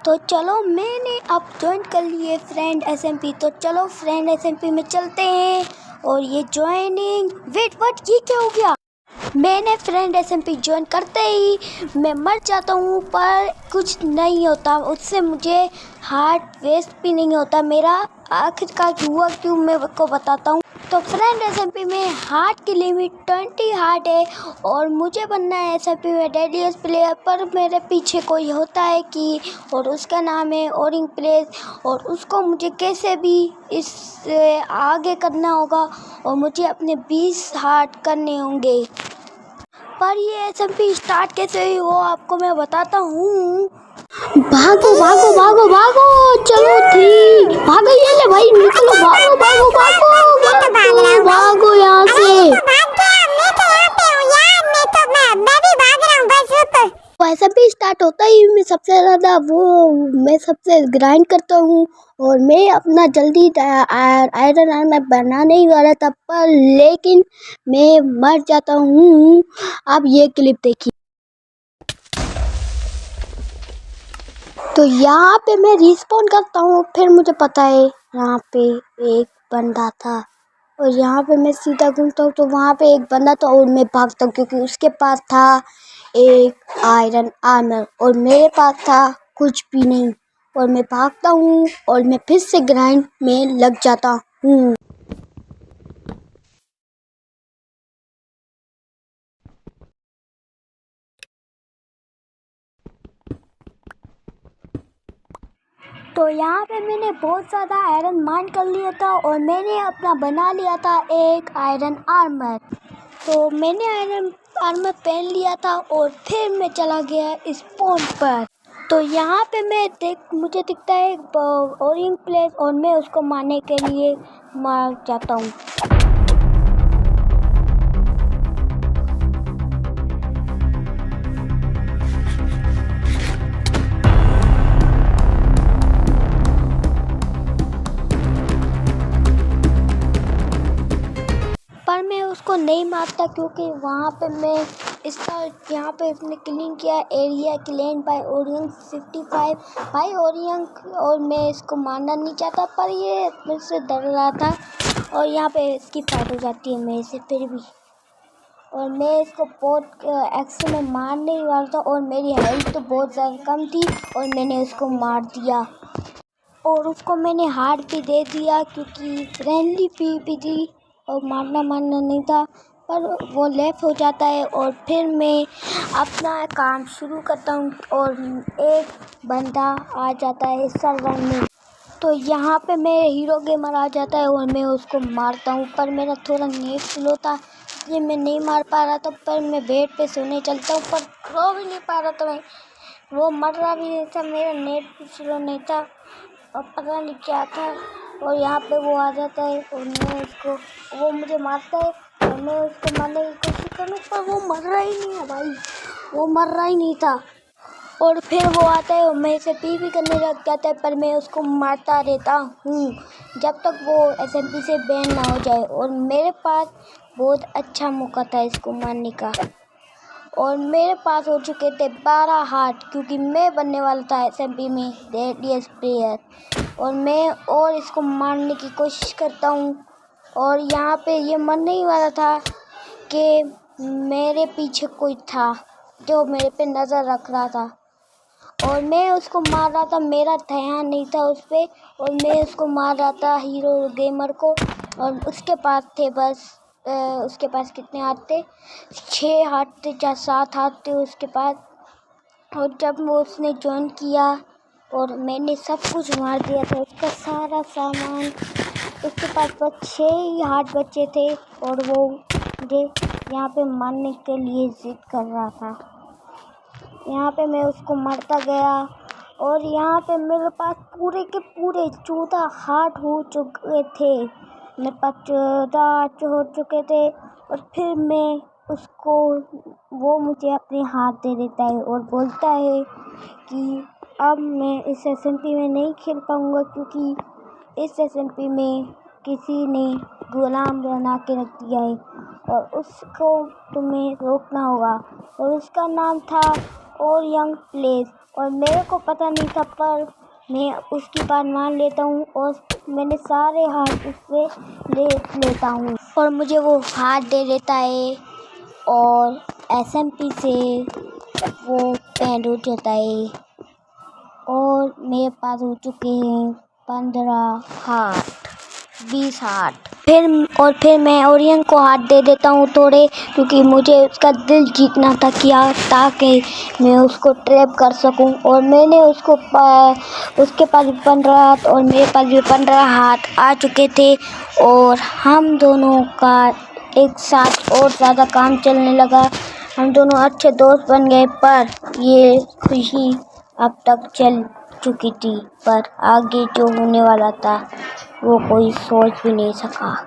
तो चलो मैंने अब ज्वाइन कर लिए फ्रेंड एसएमपी। तो चलो फ्रेंड एसएमपी में चलते हैं। और ये ज्वाइनिंग वेट ये क्या हो गया? मैंने फ्रेंड एसएमपी ज्वाइन करते ही मैं मर जाता हूँ, पर कुछ नहीं होता उससे, मुझे हार्ट वेस्ट भी नहीं होता मेरा। आखिरकार हुआ क्यों मैं आपको बताता हूँ। तो फ्रेंड एसएमपी में हार्ट की लिमिट 20 हार्ट है और मुझे बनना है एसएमपी में डेडलीस्ट प्लेयर। पर मेरे पीछे कोई होता है कि और उसका नाम है ओरिंग प्लेस, और उसको मुझे कैसे भी इससे आगे करना होगा और मुझे अपने 20 हार्ट करने होंगे। पर ये एसएमपी स्टार्ट कैसे हुई वो आपको मैं बताता हूँ। भागो भागो भागो भागो, चलो थी भागो, ये ले भाई निकलो, भागो भागो भागो भागो भागो यहाँ से। ऐसा भी स्टार्ट होता ही मैं सबसे ग्राइंड करता हूँ और मैं अपना जल्दी आयरन आर्मर बनाने ही वाला था, पर लेकिन मैं मर जाता हूँ। अब ये क्लिप देखिए। तो यहाँ पे मैं रिस्पॉन करता हूँ, फिर मुझे पता है यहाँ पे एक बंदा था और यहाँ पे मैं सीधा घूमता हूँ तो वहाँ पे एक बंदा था और मैं भागता हूँ क्योंकि उसके पास था एक आयरन आर्मर और मेरे पास था कुछ भी नहीं। और मैं भागता हूँ और मैं फिर से ग्राइंड में लग जाता हूँ। तो यहाँ पे मैंने बहुत ज़्यादा आयरन माइन कर लिया था और मैंने अपना बना लिया था एक आयरन आर्मर। तो मैंने आयरन आर्मर पहन लिया था और फिर मैं चला गया स्पॉन पर। तो यहाँ पे मुझे दिखता है एक ओरिंग प्लेस और मैं उसको मारने के लिए मार जाता हूँ। पर मैं उसको नहीं मारता क्योंकि वहाँ पे मैं यहाँ पे इसने क्लीन किया area clean by Orion 55 by Orion, और मैं इसको मारना नहीं चाहता पर ये मेरे से डर रहा था और यहाँ पे इसकी फाइट हो जाती है मेरे से फिर भी। और मैं इसको बहुत एक्शन में मारने ही वाला था और मेरी हेल्थ तो बहुत ज़्यादा कम थी और मैंने उसको मार दिया और उसको मैंने हार्ट भी दे दिया क्योंकि फ्रेंडली भी थी और मारना नहीं था। पर वो लेफ्ट हो जाता है और फिर मैं अपना काम शुरू करता हूँ और एक बंदा आ जाता है सर्वर में। तो यहाँ पे मैं हीरो गेमर आ जाता है और मैं उसको मारता हूँ, पर मेरा थोड़ा नेट स्लो था इसलिए मैं नहीं मार पा रहा था। पर मैं बेड पे सोने चलता हूँ पर रो भी नहीं पा रहा था मैं, वो मर रहा भी नहीं था, मेरा नेट भी स्लो नहीं था और पता नहीं क्या था। और यहाँ पे वो आ जाता है और वो मुझे मारता है और मैं उसको मारने की कोशिश करूँ पर वो मर रहा ही नहीं है भाई, वो मर रहा ही नहीं था। और फिर वो आता है और मैं इसे पी करने लग जाता है, पर मैं उसको मारता रहता हूँ जब तक वो एसएमपी से बैन ना हो जाए। और मेरे पास बहुत अच्छा मौका था इसको मारने का और मेरे पास हो चुके थे 12 हार्ट क्योंकि मैं बनने वाला था एसएमपी में डेडलीस्ट प्लेयर। और मैं और इसको मारने की कोशिश करता हूँ और यहाँ पे ये मरने ही वाला था कि मेरे पीछे कोई था जो मेरे पे नज़र रख रहा था और मैं उसको मार रहा था, मेरा ध्यान नहीं था उस पर और मैं उसको मार रहा था हीरो गेमर को। और उसके पास थे उसके पास कितने हाथ थे, 6 हाथ थे या 7 हाथ थे उसके पास। और जब वो उसने ज्वाइन किया और मैंने सब कुछ मार दिया था उसका सारा सामान, उसके पास बस 6 ही हाथ बचे थे और वो मुझे यहाँ पे मारने के लिए जिद कर रहा था। यहाँ पे मैं उसको मारता गया और यहाँ पे मेरे पास पूरे के पूरे 14 हार्ट हो चुके थे, मेरे पास 14 हार्ट हो चुके थे। और फिर मैं वो मुझे अपने हाथ दे देता है और बोलता है कि अब मैं इस एसएमपी में नहीं खेल पाऊँगा क्योंकि इस एसएमपी में किसी ने गुलाम बना के रख दिया है और उसको तुम्हें रोकना होगा। और उसका नाम था ओरिंग प्लेस और मेरे को पता नहीं था, पर मैं उसकी बात मान लेता हूँ और मैंने सारे हाथ उससे ले लेता हूँ और मुझे वो हाथ दे देता है और SMP से वो बैंड हो जाता है और मेरे पास हो चुके हैं 15 हाथ, 20 हाथ। फिर मैं ओरियन को हाथ दे देता हूँ थोड़े, क्योंकि मुझे उसका दिल जीतना था ताकि मैं उसको ट्रैप कर सकूँ। और मैंने उसके पास भी 15 हाथ और मेरे पास भी 15 हाथ आ चुके थे और हम दोनों का एक साथ और ज़्यादा काम चलने लगा। हम दोनों अच्छे दोस्त बन गए, पर ये खुशी अब तक चल चुकी थी, पर आगे जो होने वाला था वो कोई सोच भी नहीं सका।